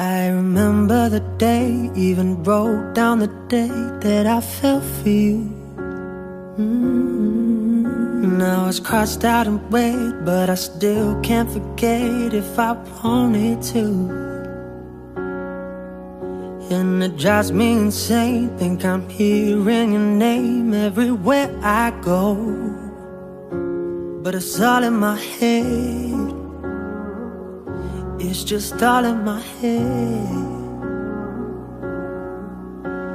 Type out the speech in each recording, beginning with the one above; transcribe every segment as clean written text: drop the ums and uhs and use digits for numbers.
I remember the day, even wrote down the day that I fell for you. Now it's crossed out in red, but I still can't forget if I wanted to. And it drives me insane, think I'm hearing your name everywhere I go. But it's all in my head, it's just all in my head.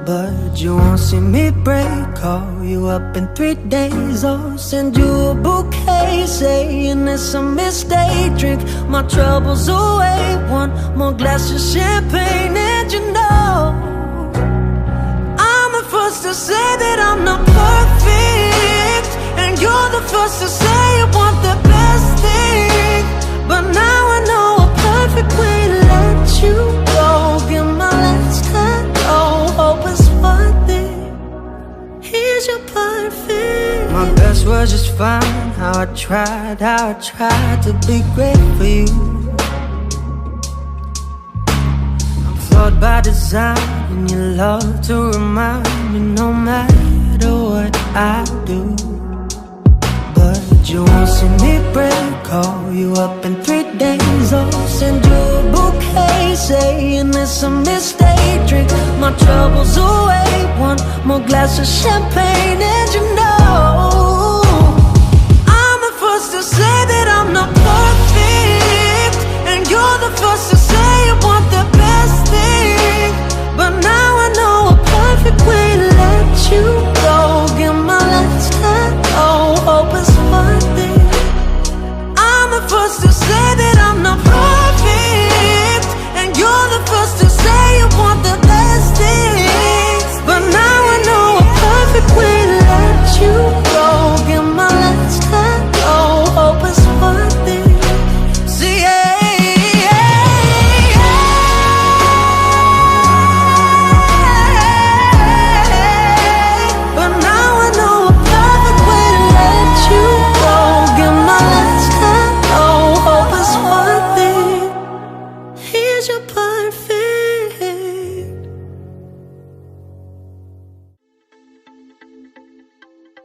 But you won't see me break, call you up in 3 days, or send you a bouquet saying it's a mistake. Drink my troubles away, one more glass of champagne. And you know I'm the first to say that I'm not perfect, and you're the first to say you want the best thing. But now I know a perfect way to let you go. Get my last hello, hope it's worth it. Here's your perfect. My best was just fine, how I tried to be great for you. I'm flawed by design, and you love to remind me no matter what I do. But you won't see me break, call you up in 3 days, or send you a bouquet saying it's a mistake. Drink my troubles away, one more glass of champagne. And you know I'm the first to say that I'm not perfect,